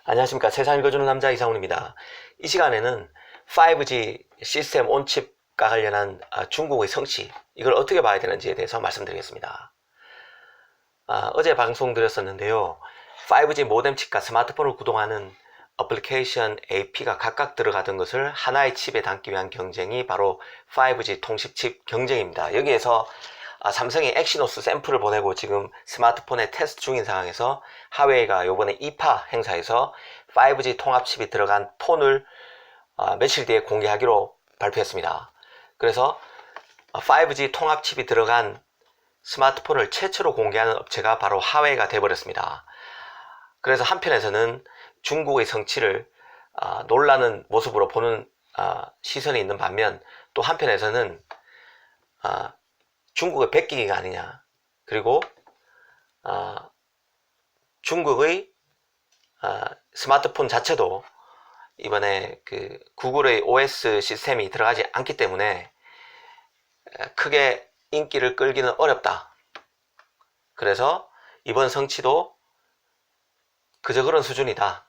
안녕하십니까. 세상 읽어주는 남자 이상훈입니다. 이 시간에는 5G 시스템 온칩과 관련한 중국의 성취, 이걸 어떻게 봐야 되는지에 대해서 말씀드리겠습니다. 어제 방송 드렸었는데요. 5G 모뎀 칩과 스마트폰을 구동하는 어플리케이션 AP가 각각 들어가던 것을 하나의 칩에 담기 위한 경쟁이 바로 5G 통신칩 경쟁입니다. 여기에서 삼성이 엑시노스 샘플을 보내고 지금 스마트폰에 테스트 중인 상황에서 하웨이가 이번에 이파 행사에서 5G 통합칩이 들어간 폰을 며칠 뒤에 공개하기로 발표했습니다. 그래서 5G 통합칩이 들어간 스마트폰을 최초로 공개하는 업체가 바로 하웨이가 되어버렸습니다. 그래서 한편에서는 중국의 성취를 놀라는 모습으로 보는 시선이 있는 반면, 또 한편에서는 중국의 베끼기가 아니냐, 그리고 중국의 스마트폰 자체도 이번에 그 구글의 OS 시스템이 들어가지 않기 때문에 크게 인기를 끌기는 어렵다. 그래서 이번 성취도 그저 그런 수준이다.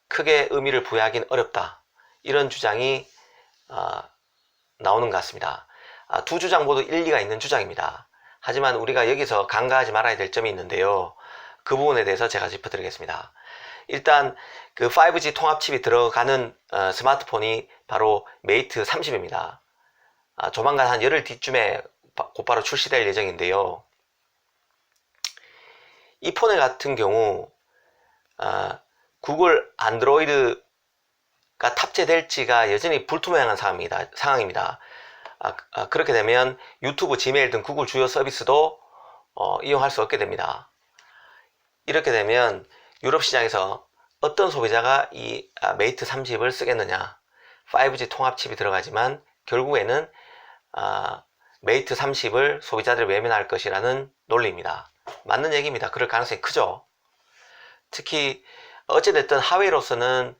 크게 의미를 부여하긴 어렵다. 이런 주장이 나오는 것 같습니다. 두 주장 모두 일리가 있는 주장입니다. 하지만 우리가 여기서 간과하지 말아야 될 점이 있는데요. 그 부분에 대해서 제가 짚어드리겠습니다. 일단 그 5G 통합칩이 들어가는 스마트폰이 바로 메이트 30입니다. 조만간 한 열흘 뒤쯤에 곧바로 출시될 예정인데요. 이 폰 같은 경우 구글 안드로이드가 탑재될지가 여전히 불투명한 상황입니다. 그렇게 되면 유튜브, 지메일 등 구글 주요 서비스도 이용할 수 없게 됩니다. 이렇게 되면 유럽 시장에서 어떤 소비자가 이 메이트 30을 쓰겠느냐. 5G 통합칩이 들어가지만 결국에는 메이트 30을 소비자들이 외면할 것이라는 논리입니다. 맞는 얘기입니다. 그럴 가능성이 크죠. 특히 어찌됐든 하웨이로서는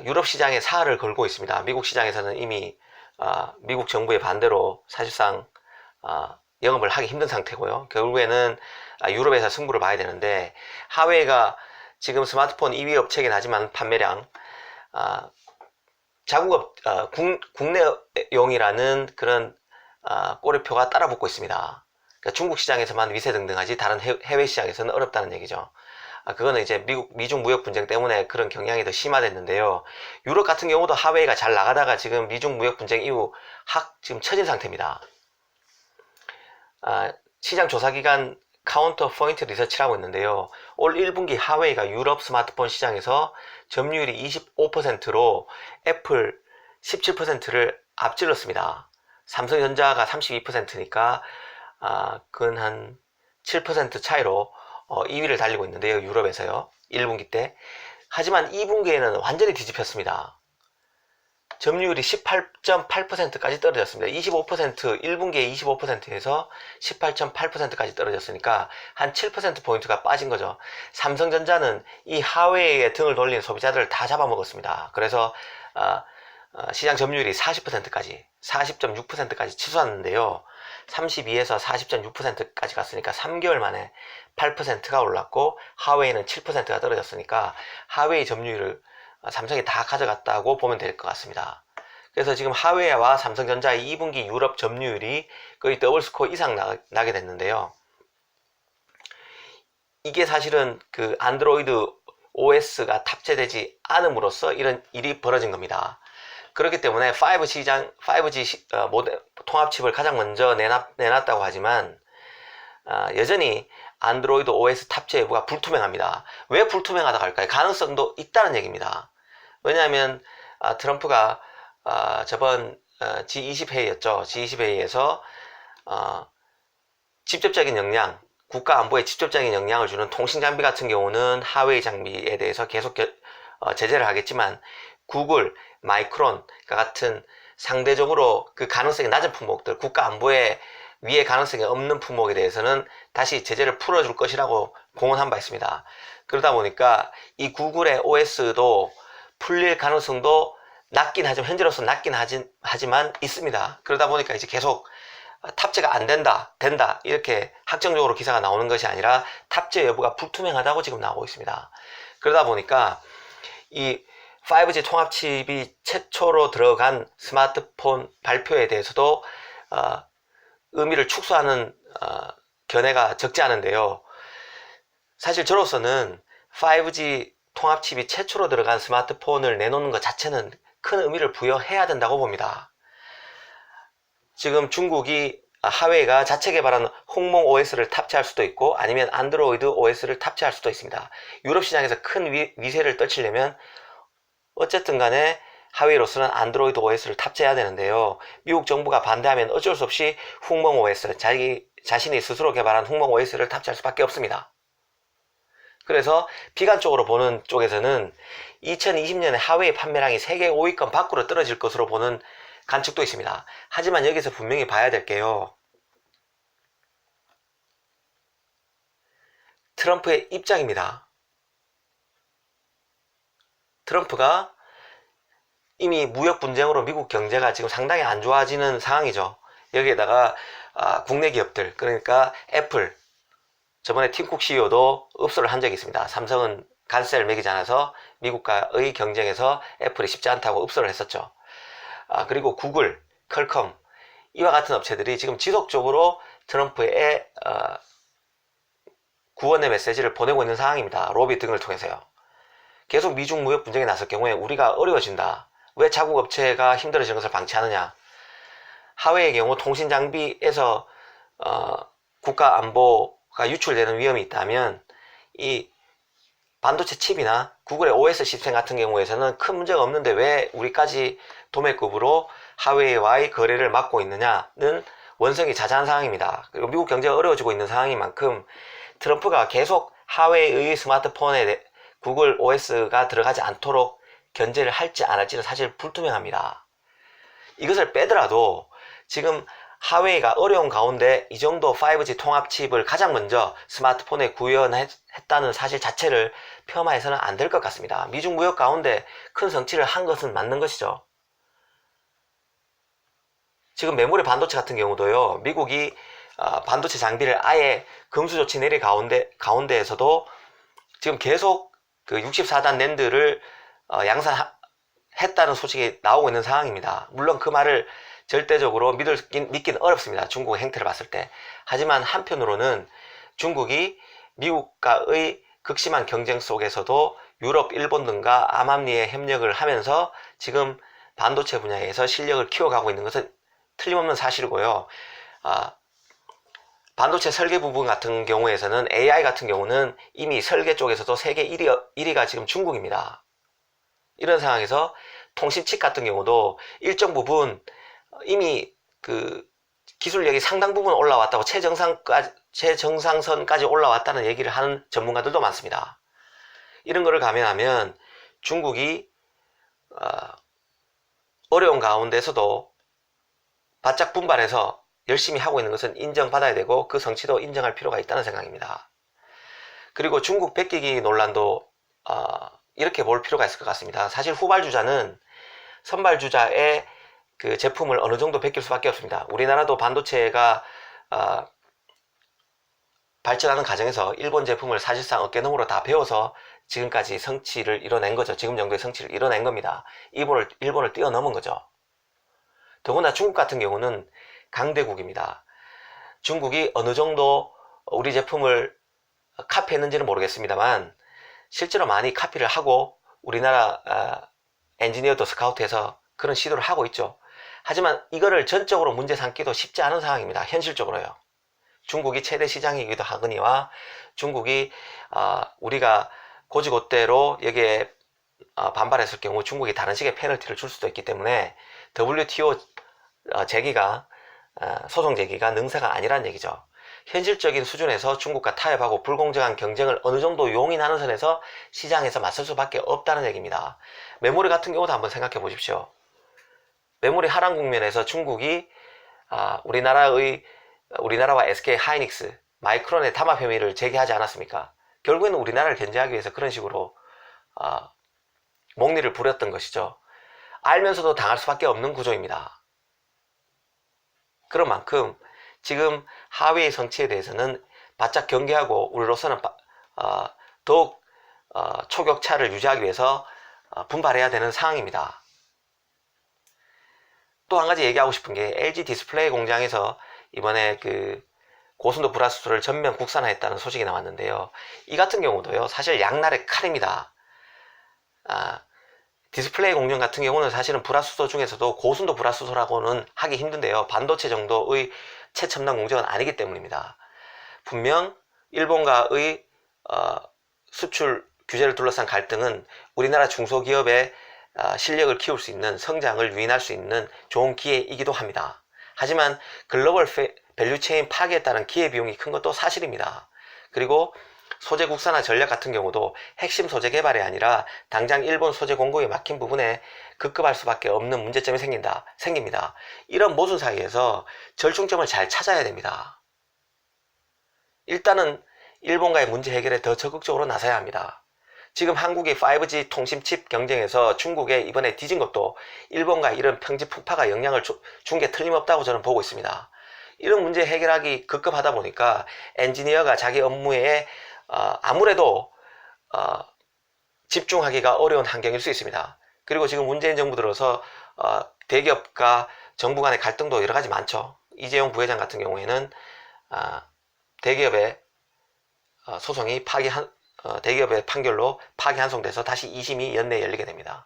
유럽 시장에 사활을 걸고 있습니다. 미국 시장에서는 이미 미국 정부의 반대로 사실상 영업을 하기 힘든 상태고요. 결국에는 유럽에서 승부를 봐야 되는데, 하웨이가 지금 스마트폰 2위 업체긴 하지만 판매량 자국업 국내용이라는 그런 꼬리표가 따라붙고 있습니다. 그러니까 중국 시장에서만 위세등등하지 다른 해외 시장에서는 어렵다는 얘기죠. 그거는 이제 미중 무역 분쟁 때문에 그런 경향이 더 심화됐는데요. 유럽 같은 경우도 하웨이가 잘 나가다가 지금 미중 무역 분쟁 이후 지금 처진 상태입니다. 시장 조사기관 카운터 포인트 리서치라고 있는데요. 올 1분기 하웨이가 유럽 스마트폰 시장에서 점유율이 25%로 애플 17%를 앞질렀습니다. 삼성전자가 32%니까 근 한 7% 차이로 2위를 달리고 있는데요. 유럽에서요. 1분기 때. 하지만 2분기에는 완전히 뒤집혔습니다. 점유율이 18.8%까지 떨어졌습니다. 25%, 1분기에 25%에서 18.8%까지 떨어졌으니까 한 7%포인트가 빠진 거죠. 삼성전자는 이 하웨이에 등을 돌리는 소비자들을 다 잡아먹었습니다. 그래서 시장 점유율이 40%까지, 40.6%까지 치솟았는데요. 32에서 40.6%까지 갔으니까 3개월 만에 8%가 올랐고, 하웨이는 7%가 떨어졌으니까 하웨이 점유율을 삼성이 다 가져갔다고 보면 될 것 같습니다. 그래서 지금 하웨이와 삼성전자의 2분기 유럽 점유율이 거의 더블 스코어 이상 나게 됐는데요. 이게 사실은 그 안드로이드 OS가 탑재되지 않음으로써 이런 일이 벌어진 겁니다. 그렇기 때문에 5G 모뎀 통합칩을 가장 먼저 내놨다고 하지만 여전히 안드로이드 OS 탑재 여부가 불투명합니다. 왜 불투명하다고 할까요? 가능성도 있다는 얘기입니다. 왜냐하면 트럼프가 저번 G20 회의였죠. G20 회의에서 직접적인 역량, 국가 안보에 직접적인 영향을 주는 통신 장비 같은 경우는 하웨이 장비에 대해서 계속 제재를 하겠지만, 구글, 마이크론 같은 상대적으로 그 가능성이 낮은 품목들, 국가 안보에 위에 가능성이 없는 품목에 대해서는 다시 제재를 풀어줄 것이라고 공언한 바 있습니다. 그러다 보니까 이 구글의 OS도 풀릴 가능성도 낮긴 하지만, 현재로서 낮긴 하지만 있습니다. 그러다 보니까 이제 계속 탑재가 안 된다, 이렇게 확정적으로 기사가 나오는 것이 아니라 탑재 여부가 불투명하다고 지금 나오고 있습니다. 그러다 보니까 이 5G 통합칩이 최초로 들어간 스마트폰 발표에 대해서도 의미를 축소하는 견해가 적지 않은데요. 사실 저로서는 5G 통합칩이 최초로 들어간 스마트폰을 내놓는 것 자체는 큰 의미를 부여해야 된다고 봅니다. 지금 중국이 하웨이가 자체 개발한 홍몽 OS를 탑재할 수도 있고 아니면 안드로이드 OS를 탑재할 수도 있습니다. 유럽 시장에서 큰 위세를 떨치려면 어쨌든 간에 하웨이로서는 안드로이드 OS를 탑재해야 되는데요. 미국 정부가 반대하면 어쩔 수 없이 홍몽 OS, 자신이 스스로 개발한 홍몽 OS를 탑재할 수밖에 없습니다. 그래서 비관적으로 보는 쪽에서는 2020년에 하웨이 판매량이 세계 5위권 밖으로 떨어질 것으로 보는 관측도 있습니다. 하지만 여기서 분명히 봐야 될 게요. 트럼프의 입장입니다. 트럼프가 이미 무역 분쟁으로 미국 경제가 지금 상당히 안 좋아지는 상황이죠. 여기에다가 국내 기업들, 그러니까 애플, 저번에 팀쿡 CEO도 읍소를 한 적이 있습니다. 삼성은 관세를 매기지 않아서 미국과의 경쟁에서 애플이 쉽지 않다고 읍소를 했었죠. 그리고 구글, 퀄컴 이와 같은 업체들이 지금 지속적으로 트럼프의 구원의 메시지를 보내고 있는 상황입니다. 로비 등을 통해서요. 계속 미중 무역 분쟁에 나설 경우에 우리가 어려워진다. 왜 자국 업체가 힘들어지는 것을 방치하느냐. 하웨이의 경우 통신 장비에서 국가 안보가 유출되는 위험이 있다면 이 반도체 칩이나 구글의 OS 시스템 같은 경우에서는 큰 문제가 없는데 왜 우리까지 도매급으로 하웨이와의 거래를 막고 있느냐는 원성이 자자한 상황입니다. 그리고 미국 경제가 어려워지고 있는 상황인 만큼 트럼프가 계속 하웨이의 스마트폰에 구글 OS가 들어가지 않도록 견제를 할지 안 할지는 사실 불투명합니다. 이것을 빼더라도 지금 하웨이가 어려운 가운데 이 정도 5G 통합칩을 가장 먼저 스마트폰에 구현했다는 사실 자체를 폄하해서는 안 될 것 같습니다. 미중 무역 가운데 큰 성취를 한 것은 맞는 것이죠. 지금 메모리 반도체 같은 경우도요. 미국이 반도체 장비를 아예 금수 조치 내린 가운데에서도 지금 계속 그 64단 낸드를 양산했다는 소식이 나오고 있는 상황입니다. 물론 그 말을 절대적으로 믿긴 어렵습니다. 중국의 행태를 봤을 때. 하지만 한편으로는 중국이 미국과의 극심한 경쟁 속에서도 유럽, 일본 등과 암암리에 협력을 하면서 지금 반도체 분야에서 실력을 키워가고 있는 것은 틀림없는 사실이고요. 반도체 설계 부분 같은 경우에서는 AI 같은 경우는 이미 설계 쪽에서도 세계 1위가 지금 중국입니다. 이런 상황에서 통신칩 같은 경우도 일정 부분 이미 그 기술력이 상당 부분 올라왔다고 최정상선까지 올라왔다는 얘기를 하는 전문가들도 많습니다. 이런 거를 감안하면 중국이 어려운 가운데서도 바짝 분발해서 열심히 하고 있는 것은 인정받아야 되고 그 성취도 인정할 필요가 있다는 생각입니다. 그리고 중국 백기기 논란도 이렇게 볼 필요가 있을 것 같습니다. 사실 후발주자는 선발주자의 그 제품을 어느 정도 베낄 수밖에 없습니다. 우리나라도 반도체가 발전하는 과정에서 일본 제품을 사실상 어깨너머로 다 배워서 지금까지 성취를 이뤄낸 거죠. 지금 정도의 성취를 이뤄낸 겁니다. 일본을 뛰어넘은 거죠. 더구나 중국 같은 경우는 강대국입니다. 중국이 어느 정도 우리 제품을 카피했는지는 모르겠습니다만 실제로 많이 카피를 하고 우리나라 엔지니어도 스카우트해서 그런 시도를 하고 있죠. 하지만 이거를 전적으로 문제 삼기도 쉽지 않은 상황입니다. 현실적으로요. 중국이 최대 시장이기도 하거니와 중국이 우리가 고지고대로 여기에 반발했을 경우 중국이 다른 식의 페널티를 줄 수도 있기 때문에 WTO 소송 제기가 능사가 아니란 얘기죠. 현실적인 수준에서 중국과 타협하고 불공정한 경쟁을 어느 정도 용인하는 선에서 시장에서 맞설 수밖에 없다는 얘기입니다. 메모리 같은 경우도 한번 생각해 보십시오. 메모리 하락 국면에서 중국이 우리나라와 SK 하이닉스, 마이크론의 담합 혐의를 제기하지 않았습니까? 결국에는 우리나라를 견제하기 위해서 그런 식으로 목리를 부렸던 것이죠. 알면서도 당할 수밖에 없는 구조입니다. 그런 만큼 지금 하웨이 성취에 대해서는 바짝 경계하고 우리로서는 더욱 초격차를 유지하기 위해서 분발해야 되는 상황입니다. 또 한 가지 얘기하고 싶은 게 LG 디스플레이 공장에서 이번에 그 고순도 불화수소를 전면 국산화했다는 소식이 나왔는데요. 이 같은 경우도요, 사실 양날의 칼입니다. 디스플레이 공정 같은 경우는 사실은 불화수소 중에서도 고순도 불화수소라고는 하기 힘든데요. 반도체 정도의 최첨단 공정은 아니기 때문입니다. 분명 일본과의 수출 규제를 둘러싼 갈등은 우리나라 중소기업의 실력을 키울 수 있는, 성장을 유인할 수 있는 좋은 기회이기도 합니다. 하지만 글로벌 밸류체인 파괴에 따른 기회비용이 큰 것도 사실입니다. 그리고 소재 국산화 전략 같은 경우도 핵심 소재 개발이 아니라 당장 일본 소재 공급에 막힌 부분에 급급할 수밖에 없는 문제점이 생깁니다. 이런 모순 사이에서 절충점을 잘 찾아야 됩니다. 일단은 일본과의 문제 해결에 더 적극적으로 나서야 합니다. 지금 한국이 5G 통신 칩 경쟁에서 중국에 이번에 뒤진 것도 일본과 이런 평지 풍파가 영향을 준 게 틀림없다고 저는 보고 있습니다. 이런 문제 해결하기 급급하다 보니까 엔지니어가 자기 업무에 아무래도 집중하기가 어려운 환경일 수 있습니다. 그리고 지금 문재인 정부 들어서 대기업과 정부 간의 갈등도 여러 가지 많죠. 이재용 부회장 같은 경우에는 대기업의 소송이 대기업의 판결로 파기환송돼서 다시 2심이 연내에 열리게 됩니다.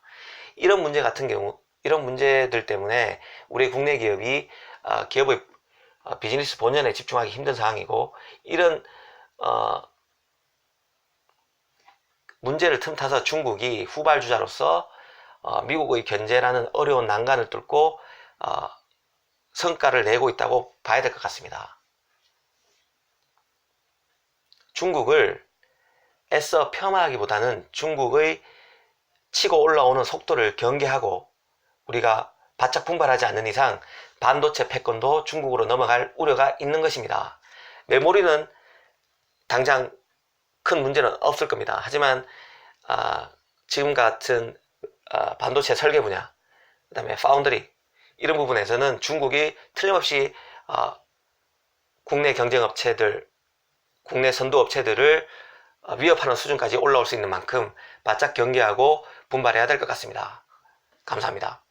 이런 문제 같은 경우, 이런 문제들 때문에 우리 국내 기업이 기업의 비즈니스 본연에 집중하기 힘든 상황이고, 이런 문제를 틈타서 중국이 후발주자로서 미국의 견제라는 어려운 난관을 뚫고 성과를 내고 있다고 봐야 될 것 같습니다. 중국을 애써 폄하하기보다는 중국의 치고 올라오는 속도를 경계하고 우리가 바짝 분발하지 않는 이상 반도체 패권도 중국으로 넘어갈 우려가 있는 것입니다. 메모리는 당장 큰 문제는 없을 겁니다. 하지만 지금 같은 반도체 설계 분야, 그 다음에 파운드리, 이런 부분에서는 중국이 틀림없이 국내 경쟁업체들, 국내 선도업체들을 위협하는 수준까지 올라올 수 있는 만큼 바짝 경계하고 분발해야 될 것 같습니다. 감사합니다.